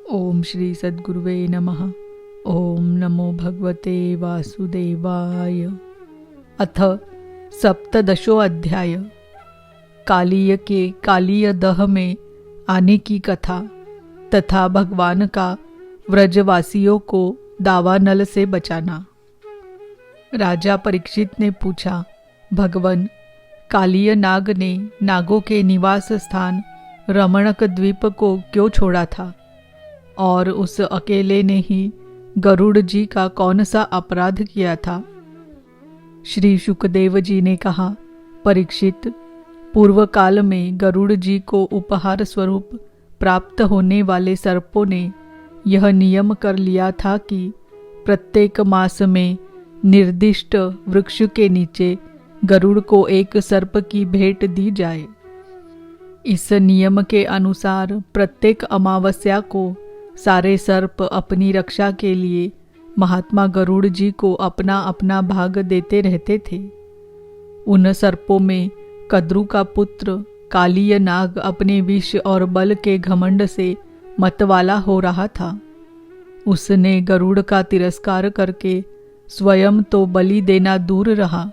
ओम श्री सद्गुरुवे नमः। ओम नमो भगवते वासुदेवाय। अथ सप्तदशो अध्याय। कालीय के कालीय दह में आने की कथा तथा भगवान का व्रजवासियों को दावानल से बचाना। राजा परीक्षित ने पूछा, भगवन, कालीय नाग ने नागों के निवास स्थान रमणक द्वीप को क्यों छोड़ा था और उस अकेले ने ही गरुड़ जी का कौन सा अपराध किया था? श्री शुकदेव जी ने कहा, परीक्षित, पूर्व काल में गरुड़ जी को उपहार स्वरूप प्राप्त होने वाले सर्पों ने यह नियम कर लिया था कि प्रत्येक मास में निर्दिष्ट वृक्ष के नीचे गरुड़ को एक सर्प की भेंट दी जाए। इस नियम के अनुसार प्रत्येक अमावस्या को सारे सर्प अपनी रक्षा के लिए महात्मा गरुड़ जी को अपना अपना भाग देते रहते थे। उन सर्पों में कद्रु का पुत्र कालीय नाग अपने विष और बल के घमंड से मतवाला हो रहा था। उसने गरुड़ का तिरस्कार करके स्वयं तो बलि देना दूर रहा,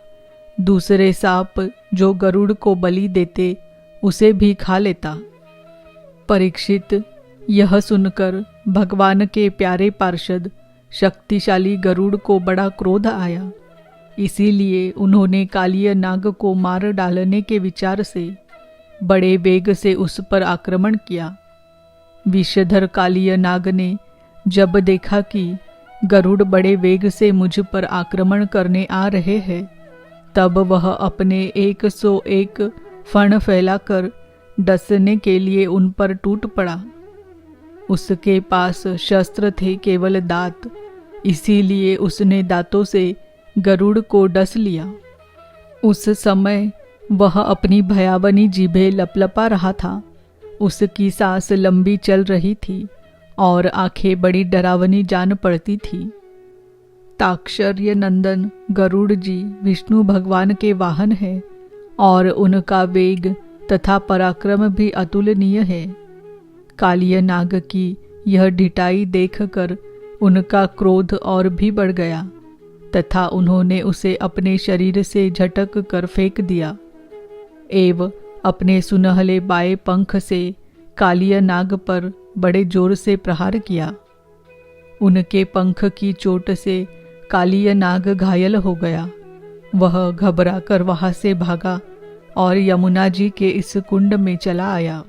दूसरे सांप जो गरुड़ को बलि देते उसे भी खा लेता। परीक्षित, यह सुनकर भगवान के प्यारे पार्षद शक्तिशाली गरुड़ को बड़ा क्रोध आया। इसीलिए उन्होंने कालीय नाग को मार डालने के विचार से बड़े वेग से उस पर आक्रमण किया। विषधर कालीय नाग ने जब देखा कि गरुड़ बड़े वेग से मुझ पर आक्रमण करने आ रहे हैं, तब वह अपने 101 फण फैलाकर डसने के लिए उन पर टूट पड़ा। उसके पास शस्त्र थे केवल दांत, इसीलिए उसने दांतों से गरुड़ को डस लिया। उस समय वह अपनी भयावनी जीभें लपलपा रहा था। उसकी सांस लंबी चल रही थी और आंखें बड़ी डरावनी जान पड़ती थी। ताक्षर्य नंदन गरुड़ जी विष्णु भगवान के वाहन है और उनका वेग तथा पराक्रम भी अतुलनीय है। कालीय नाग की यह ढिठाई देखकर उनका क्रोध और भी बढ़ गया तथा उन्होंने उसे अपने शरीर से झटक कर फेंक दिया एवं अपने सुनहले बाएं पंख से कालीय नाग पर बड़े जोर से प्रहार किया। उनके पंख की चोट से कालीय नाग घायल हो गया। वह घबरा कर वहां से भागा और यमुना जी के इस कुंड में चला आया।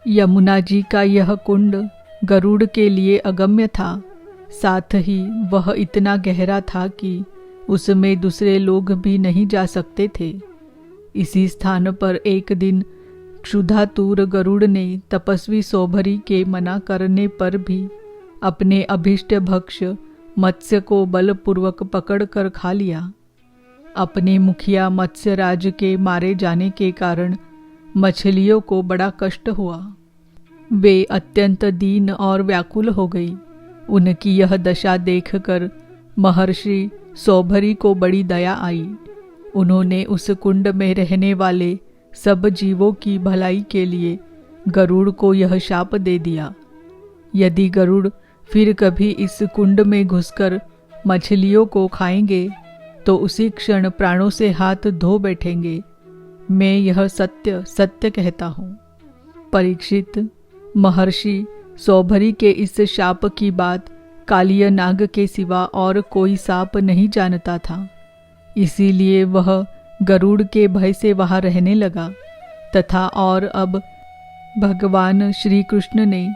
यमुना जी का यह कुंड गरुड़ के लिए अगम्य था, साथ ही वह इतना गहरा था कि उसमें दूसरे लोग भी नहीं जा सकते थे। इसी स्थान पर एक दिन क्षुधातुर गरुड़ ने तपस्वी सौभरी के मना करने पर भी अपने अभिष्ट भक्ष्य मत्स्य को बलपूर्वक पकड़कर खा लिया। अपने मुखिया मत्स्यराज के मारे जाने के कारण मछलियों को बड़ा कष्ट हुआ। वे अत्यंत दीन और व्याकुल हो गई। उनकी यह दशा देखकर महर्षि सौभरी को बड़ी दया आई। उन्होंने उस कुंड में रहने वाले सब जीवों की भलाई के लिए गरुड़ को यह शाप दे दिया, यदि गरुड़ फिर कभी इस कुंड में घुसकर मछलियों को खाएंगे तो उसी क्षण प्राणों से हाथ धो बैठेंगे। मैं यह सत्य सत्य कहता हूँ। परीक्षित, महर्षि सौभरी के इस शाप की बात कालीय नाग के सिवा और कोई सांप नहीं जानता था। इसीलिए वह गरुड़ के भय से वहां रहने लगा तथा और अब भगवान श्री कृष्ण ने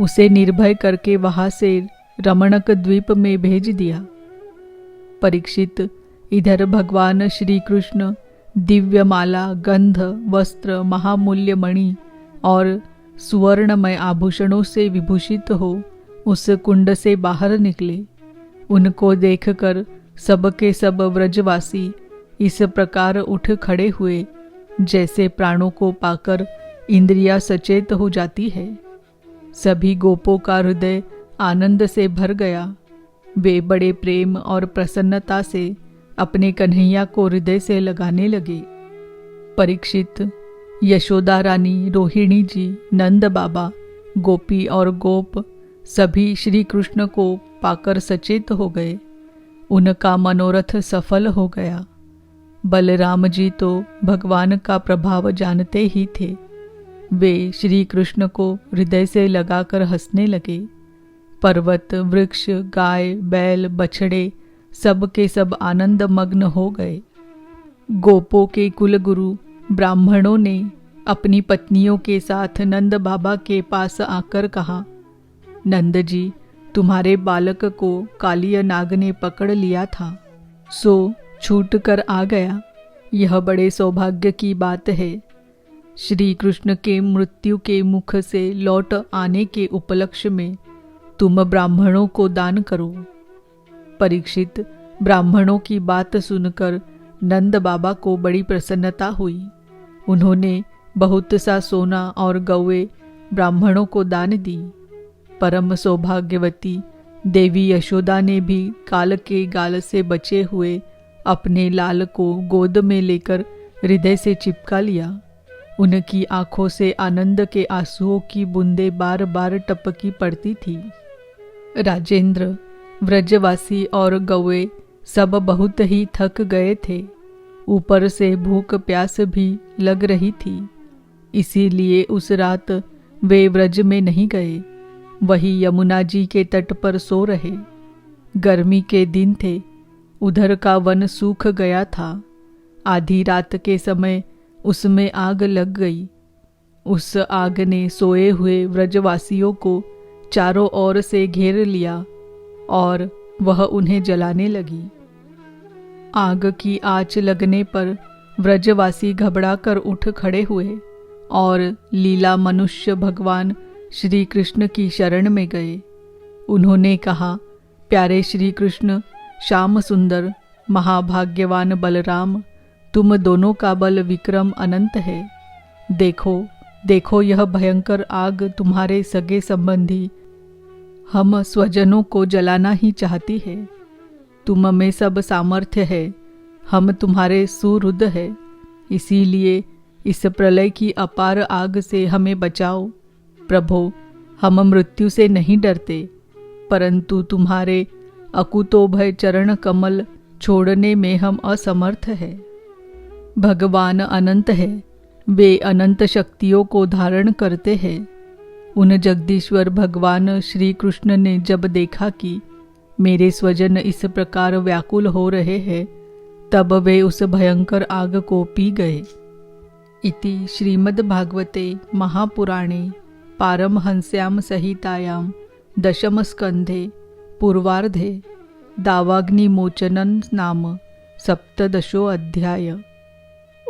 उसे निर्भय करके वहां से रमणक द्वीप में भेज दिया। परीक्षित, इधर भगवान श्री कृष्ण दिव्यमाला, गंध, वस्त्र, महामूल्य मणि और सुवर्णमय आभूषणों से विभूषित हो उस कुंड से बाहर निकले। उनको देखकर सबके सब व्रजवासी इस प्रकार उठ खड़े हुए जैसे प्राणों को पाकर इंद्रियां सचेत हो जाती है। सभी गोपों का हृदय आनंद से भर गया। वे बड़े प्रेम और प्रसन्नता से अपने कन्हैया को हृदय से लगाने लगे। परीक्षित, यशोदा रानी, रोहिणी जी, नंद बाबा, गोपी और गोप सभी श्री कृष्ण को पाकर सचेत हो गए। उनका मनोरथ सफल हो गया। बलराम जी तो भगवान का प्रभाव जानते ही थे। वे श्री कृष्ण को हृदय से लगाकर हंसने लगे। पर्वत, वृक्ष, गाय, बैल, बछड़े सब के सब आनंद मग्न हो गए। गोपों के कुलगुरु ब्राह्मणों ने अपनी पत्नियों के साथ नंद बाबा के पास आकर कहा, नंद जी, तुम्हारे बालक को कालिया नाग ने पकड़ लिया था, सो छूट कर आ गया। यह बड़े सौभाग्य की बात है। श्री कृष्ण के मृत्यु के मुख से लौट आने के उपलक्ष्य में तुम ब्राह्मणों को दान करो। परीक्षित, ब्राह्मणों की बात सुनकर नंद बाबा को बड़ी प्रसन्नता हुई। उन्होंने बहुत सा सोना और गौएं ब्राह्मणों को दान दी। परम सौभाग्यवती देवी यशोदा ने भी काल के गाल से बचे हुए अपने लाल को गोद में लेकर हृदय से चिपका लिया। उनकी आंखों से आनंद के आंसुओं की बूंदें बार बार टपकी पड़ती थी। राजेंद्र, व्रजवासी और गौएं सब बहुत ही थक गए थे। ऊपर से भूख प्यास भी लग रही थी। इसीलिए उस रात वे व्रज में नहीं गए, वही यमुना जी के तट पर सो रहे। गर्मी के दिन थे, उधर का वन सूख गया था। आधी रात के समय उसमें आग लग गई। उस आग ने सोए हुए व्रजवासियों को चारों ओर से घेर लिया और वह उन्हें जलाने लगी। आग की आंच लगने पर व्रजवासी घबरा कर उठ खड़े हुए और लीला मनुष्य भगवान श्री कृष्ण की शरण में गए। उन्होंने कहा, प्यारे श्री कृष्ण, श्याम सुंदर, महाभाग्यवान बलराम, तुम दोनों का बल विक्रम अनंत है। देखो देखो, यह भयंकर आग तुम्हारे सगे संबंधी हम स्वजनों को जलाना ही चाहती है। तुम में सब सामर्थ्य है, हम तुम्हारे सुहृद है। इसीलिए इस प्रलय की अपार आग से हमें बचाओ। प्रभो, हम मृत्यु से नहीं डरते, परंतु तुम्हारे अकुतोभय चरण कमल छोड़ने में हम असमर्थ है। भगवान अनंत है, वे अनंत शक्तियों को धारण करते हैं। उन जगदीश्वर भगवान श्री कृष्ण ने जब देखा कि मेरे स्वजन इस प्रकार व्याकुल हो रहे हैं, तब वे उस भयंकर आग को पी गए। इति श्रीमद्भागवते महापुराणे पारमहंस्यां संहितायां दशमस्कन्धे पूर्वार्धे दावाग्निमोचनं नाम 17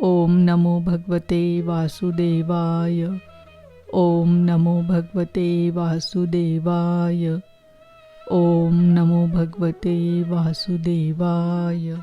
ओम नमो भगवते वासुदेवाय। ओम नमो भगवते वासुदेवाय। ओम नमो भगवते वासुदेवाय।